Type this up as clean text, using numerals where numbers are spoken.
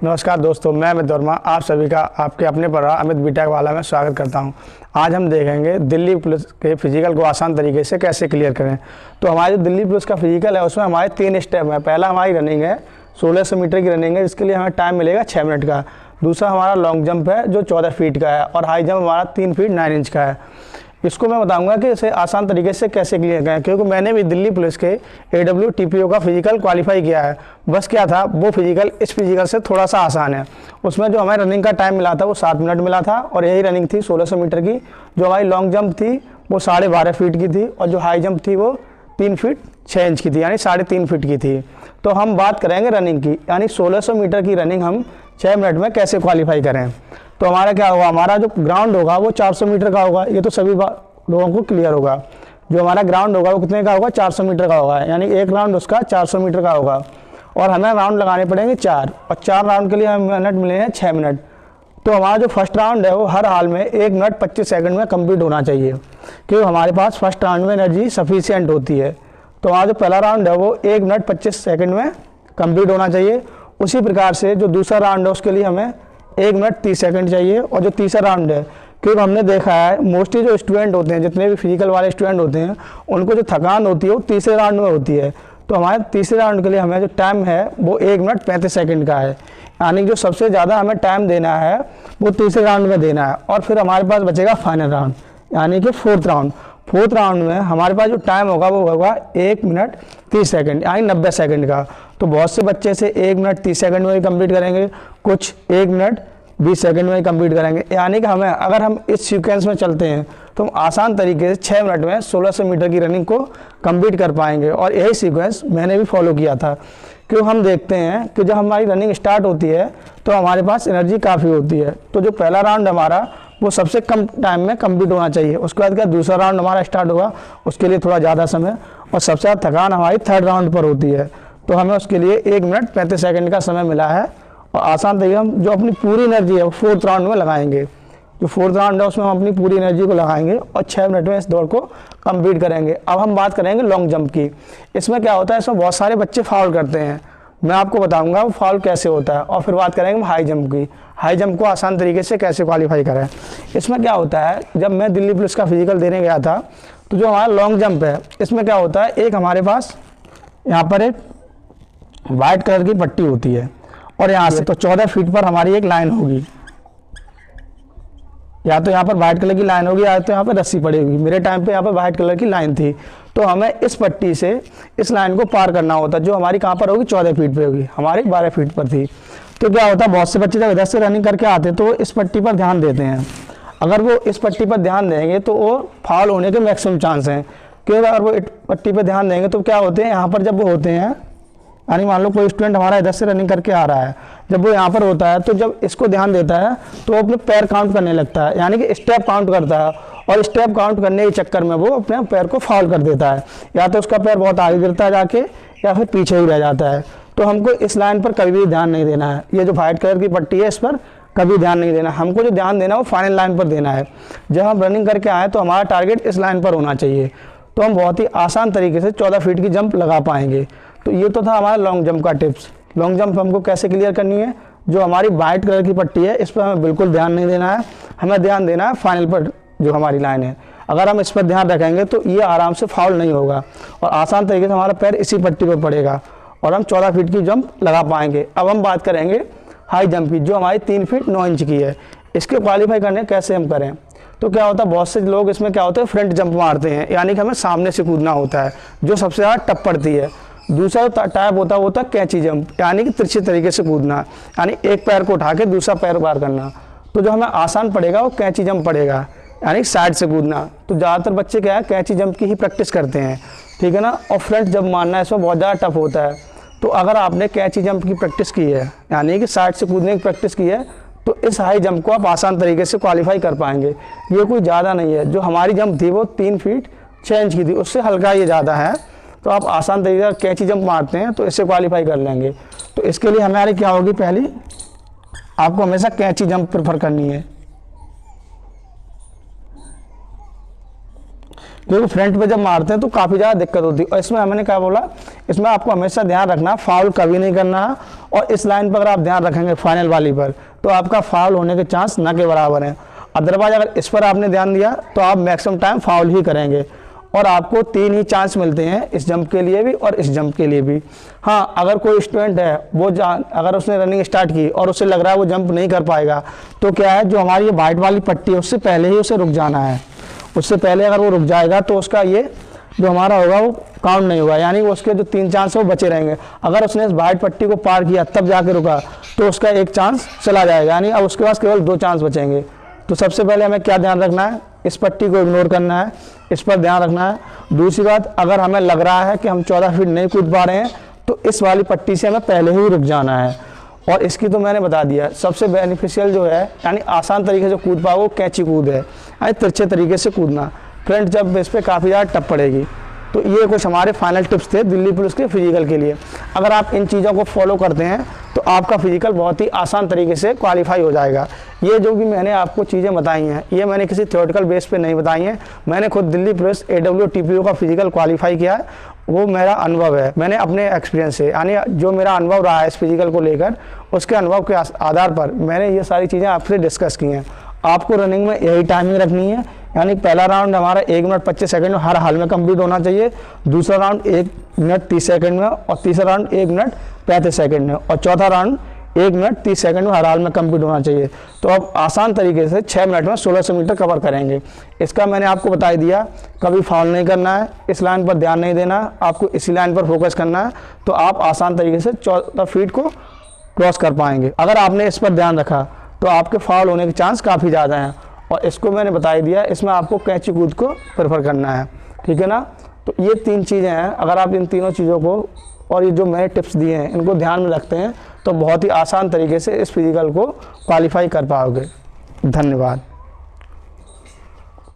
नमस्कार दोस्तों, मैं अमित वर्मा आप सभी का आपके अपने प्रोग्राम अमित बीटेक वाला में स्वागत करता हूं। आज हम देखेंगे दिल्ली पुलिस के फिजिकल को आसान तरीके से कैसे क्लियर करें। तो हमारी जो दिल्ली पुलिस का फिजिकल है उसमें हमारे 3 स्टेप हैं। पहला हमारी रनिंग है, 1600 मीटर की रनिंग है, जिसके लिए हमें टाइम मिलेगा 6 मिनट का। दूसरा हमारा लॉन्ग जंप है जो 14 फीट का है, और हाई जंप हमारा 3 फीट 9 इंच का है। इसको मैं बताऊंगा कि इसे आसान तरीके से कैसे क्लियर करें, क्योंकि मैंने भी दिल्ली पुलिस के AWTPO का फिजिकल क्वालिफाई किया है। बस क्या था, वो फिजिकल इस फिजिकल से थोड़ा सा आसान है। उसमें जो हमें रनिंग का टाइम मिला था वो 7 मिनट मिला था, और यही रनिंग थी 1600 मीटर की। जो हमारी लॉन्ग जंप थी वो 12.5 फीट की थी, और जो हाई जंप थी वो 3 फीट 6 इंच की थी, यानी 3.5 फीट की थी। तो हम बात करेंगे रनिंग की, यानी 1600 मीटर की रनिंग हम 6 मिनट में कैसे क्वालिफाई करें। तो हमारा क्या होगा, हमारा जो ग्राउंड होगा वो 400 मीटर का होगा। ये तो सभी लोगों को क्लियर होगा। जो हमारा ग्राउंड होगा वो कितने का होगा, 400 मीटर का होगा, यानी एक राउंड उसका 400 मीटर का होगा। और हमें राउंड लगाने पड़ेंगे 4, और 4 राउंड के लिए हमें मिनट मिले हैं 6 मिनट। तो हमारा जो फर्स्ट राउंड है वो हर हाल में 1 मिनट 25 सेकंड में कंप्लीट होना चाहिए, क्योंकि हमारे पास फर्स्ट राउंड में एनर्जी सफिशिएंट होती है। तो हमारा जो पहला राउंड है वो 1 मिनट 25 सेकंड में कंप्लीट होना चाहिए। उसी प्रकार से जो दूसरा राउंड है उसके लिए हमें 1 मिनट 30 सेकंड चाहिए। और जो तीसरा राउंड है, क्योंकि हमने देखा है मोस्टली जो स्टूडेंट होते हैं, जितने भी फिजिकल वाले स्टूडेंट होते हैं, उनको जो थकान होती है वो तीसरे राउंड में होती है। तो हमारे तीसरे राउंड के लिए हमें जो टाइम है वो 1 मिनट 35 सेकंड का है, यानी जो सबसे ज़्यादा हमें टाइम देना है वो तीसरे राउंड में देना है। और फिर हमारे पास बचेगा फाइनल राउंड, यानी कि फोर्थ राउंड में हमारे पास जो टाइम होगा वो होगा 1 मिनट 30 सेकंड, यानी 90 सेकंड का। तो बहुत से बच्चे से 1 मिनट 30 सेकंड में ही कंप्लीट करेंगे, कुछ 1 मिनट 20 सेकंड में ही कंप्लीट करेंगे। यानी कि हमें, अगर हम इस सीक्वेंस में चलते हैं तो हम आसान तरीके से 6 मिनट में 1600 मीटर की रनिंग को कंप्लीट कर पाएंगे। और यही सीक्वेंस मैंने भी फॉलो किया था, क्योंकि हम देखते हैं कि जब हमारी रनिंग स्टार्ट होती है तो हमारे पास एनर्जी काफ़ी होती है। तो जो पहला राउंड हमारा वो सबसे कम टाइम में कंप्लीट होना चाहिए। उसके बाद क्या, दूसरा राउंड हमारा स्टार्ट होगा, उसके लिए थोड़ा ज़्यादा समय, और सबसे ज़्यादा थकान हमारी थर्ड राउंड पर होती है। तो हमें उसके लिए 1 मिनट 35 सेकंड का समय मिला है। और आसान तरीके हम जो अपनी पूरी एनर्जी है वो 4th राउंड में लगाएंगे। जो 4th राउंड है उसमें हम अपनी पूरी एनर्जी को लगाएंगे और 6 मिनट में इस दौड़ को कंप्लीट करेंगे। अब हम बात करेंगे लॉन्ग जंप की। इसमें क्या होता है, इसमें बहुत सारे बच्चे फाउल करते हैं। मैं आपको बताऊंगा वो फाउल कैसे होता है। और फिर बात करेंगे हाई जंप की। हाई जंप को आसान तरीके से कैसे क्वालिफाई करें। इसमें क्या होता है, जब मैं दिल्ली पुलिस का फिजिकल देने गया था तो जो हमारा लॉन्ग जंप है इसमें क्या होता है, एक हमारे पास यहाँ पर एक वाइट कलर की पट्टी होती है, और यहाँ से तो 14 फीट पर हमारी एक लाइन होगी। या तो यहाँ पर वाइट कलर की लाइन होगी, या तो यहाँ पर रस्सी पड़ी होगी। मेरे टाइम पे यहाँ पर वाइट कलर की लाइन थी, तो हमें इस पट्टी से इस लाइन को पार करना होता, जो हमारी कहाँ पर होगी, 14 फीट पे होगी, हमारी 12 फीट पर थी। तो क्या होता है, बहुत से बच्चे जब इधर से रनिंग करके आते तो इस पट्टी पर ध्यान देते हैं। अगर वो इस पट्टी पर ध्यान देंगे तो वो फाउल होने के मैक्सिमम चांस हैं। क्योंकि अगर वो पट्टी पर ध्यान देंगे तो क्या होते हैं, यहाँ पर जब वो होते हैं, यानी मान लो कोई स्टूडेंट हमारा इधर से रनिंग करके आ रहा है, जब वो यहाँ पर होता है तो जब इसको ध्यान देता है तो वो अपने पैर काउंट करने लगता है, यानी कि स्टेप काउंट करता है। और स्टेप काउंट करने के चक्कर में वो अपने पैर को फाउल कर देता है, या तो उसका पैर बहुत आगे गिरता है जाके, या फिर पीछे ही रह जाता है। तो हमको इस लाइन पर कभी भी ध्यान नहीं देना है। ये जो वाइट कलर की पट्टी है इस पर कभी ध्यान नहीं देना। हमको जो ध्यान देना है वो फाइनल लाइन पर देना है। जब हम रनिंग करके आए तो हमारा टारगेट इस लाइन पर होना चाहिए, तो हम बहुत ही आसान तरीके से 14 फीट की जंप लगा पाएंगे। तो ये तो था हमारा लॉन्ग जंप का टिप्स। लॉन्ग जंप हमको कैसे क्लियर करनी है, जो हमारी वाइट कलर की पट्टी है इस पर हमें बिल्कुल ध्यान नहीं देना है, हमें ध्यान देना है फाइनल पर जो हमारी लाइन है। अगर हम इस पर ध्यान रखेंगे तो ये आराम से फाउल नहीं होगा, और आसान तरीके से हमारा पैर इसी पट्टी पर पड़ेगा, और हम 14 फीट की जंप लगा पाएंगे। अब हम बात करेंगे हाई जंप की, जो हमारी 3 फीट 9 इंच की है। इसके क्वालिफाई करने कैसे हम करें, तो क्या होता है, बहुत से लोग इसमें क्या होता है, फ्रंट जंप मारते हैं, यानी कि हमें सामने से कूदना होता है, जो सबसे ज़्यादा टप पड़ती है। दूसरा टाइप होता है वो होता है कैंची जंप, यानी कि तिरछे तरीके से कूदना, यानी एक पैर को उठा के दूसरा पैर पार करना। तो जो हमें आसान पड़ेगा वो कैंची जंप पड़ेगा, यानी साइड से कूदना। तो ज़्यादातर बच्चे क्या है, कैंची जंप की ही प्रैक्टिस करते हैं, ठीक है ना। और फ्रंट जंप मारना इसमें बहुत ज़्यादा टफ होता है। तो अगर आपने कैंची जंप की प्रैक्टिस की है, यानी कि साइड से कूदने की प्रैक्टिस की है, तो इस हाई जंप को आप आसान तरीके से क्वालिफाई कर पाएंगे। ये कोई ज़्यादा नहीं है, जो हमारी जंप थी वो 3 फीट 6 इंच की थी, उससे हल्का ये ज़्यादा है। तो आप आसान तरीके से कैंची जंप मारते हैं तो इससे क्वालिफाई कर लेंगे। तो इसके लिए हमारी क्या होगी, पहली आपको हमेशा कैंची जंप प्रेफर करनी है। क्योंकि फ्रंट पे जब मारते हैं तो काफ़ी ज़्यादा दिक्कत होती है। और इसमें हमने क्या बोला, इसमें आपको हमेशा ध्यान रखना, फाउल कभी नहीं करना है। और इस लाइन पर अगर आप ध्यान रखेंगे फाइनल वाली पर, तो आपका फाउल होने के चांस न के बराबर हैं। अदरवाइज अगर इस पर आपने ध्यान दिया तो आप मैक्सिमम टाइम फाउल ही करेंगे। और आपको 3 ही चांस मिलते हैं, इस जंप के लिए भी और इस जंप के लिए भी। हाँ, अगर कोई स्टूडेंट है वो अगर उसने रनिंग स्टार्ट की और उसे लग रहा है वो जंप नहीं कर पाएगा, तो क्या है, जो हमारी ये वाइट वाली पट्टी है उससे पहले ही उसे रुक जाना है। उससे पहले अगर वो रुक जाएगा तो उसका ये जो हमारा होगा वो काउंट नहीं होगा, यानी उसके जो 3 चांस है वो बचे रहेंगे। अगर उसने इस वाइट पट्टी को पार किया तब जाके रुका तो उसका 1 चांस चला जाएगा, यानी अब उसके पास केवल 2 चांस बचेंगे। तो सबसे पहले हमें क्या ध्यान रखना है, इस पट्टी को इग्नोर करना है, इस पर ध्यान रखना है। दूसरी बात, अगर हमें लग रहा है कि हम 14 फीट नहीं कूद पा रहे हैं तो इस वाली पट्टी से हमें पहले ही रुक जाना है। और इसकी तो मैंने बता दिया, सबसे बेनिफिशियल जो है यानी आसान तरीके से कूद पाओ वो कैंची कूद है, यानी तिरछे तरीके से कूदना। फ्रंट जंप इस पर काफ़ी ज़्यादा टफ पड़ेगी। तो ये कुछ हमारे फाइनल टिप्स थे दिल्ली पुलिस के फिजिकल के लिए। अगर आप इन चीज़ों को फॉलो करते हैं तो आपका फिजिकल बहुत ही आसान तरीके से क्वालिफाई हो जाएगा। ये जो भी मैंने आपको चीज़ें बताई हैं, ये मैंने किसी थ्योरेटिकल बेस पे नहीं बताई हैं। मैंने खुद दिल्ली पुलिस AWTPO का फिजिकल क्वालिफाई किया है, वो मेरा अनुभव है। मैंने अपने एक्सपीरियंस से, यानी जो मेरा अनुभव रहा है इस फिजिकल को लेकर, उसके अनुभव के आधार पर मैंने ये सारी चीज़ें आपसे डिस्कस की हैं। आपको रनिंग में यही टाइमिंग रखनी है, यानी पहला राउंड हमारा 1 मिनट 25 सेकंड में हर हाल में कंप्लीट होना चाहिए, दूसरा राउंड 1 मिनट 30 सेकंड में, और तीसरा राउंड 1 मिनट 35 सेकंड में, और चौथा राउंड 1 मिनट 30 सेकंड में हर हाल में कंप्लीट होना चाहिए। तो आप आसान तरीके से 6 मिनट में 1600 मीटर कवर करेंगे। इसका मैंने आपको बता ही दिया, कभी फाउल नहीं करना है, इस लाइन पर ध्यान नहीं देना, आपको इसी लाइन पर फोकस करना है, तो आप आसान तरीके से 14 फीट को क्रॉस कर पाएंगे। अगर आपने इस पर ध्यान रखा तो आपके फाउल होने के चांस काफ़ी ज़्यादा हैं। और इसको मैंने बता ही दिया, इसमें आपको कैंची कूद को प्रेफर करना है, ठीक है ना। तो ये 3 चीज़ें हैं, अगर आप इन तीनों चीज़ों को और ये जो मैंने टिप्स दिए हैं इनको ध्यान में रखते हैं तो बहुत ही आसान तरीके से इस फिजिकल को क्वालिफाई कर पाओगे। धन्यवाद।